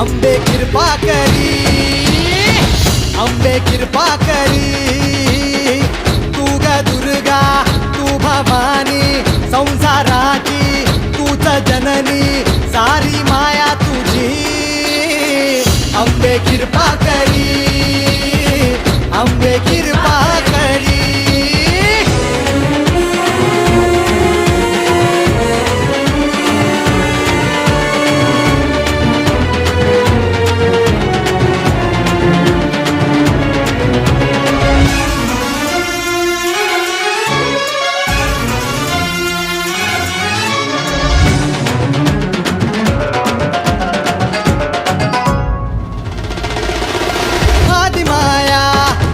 अंबे कृपा करी, अंबे कृपा करी, तू ग दुर्गा तू भवानी, संसाराची तूच जननी, सारी माया तुझी, अंबे कृपा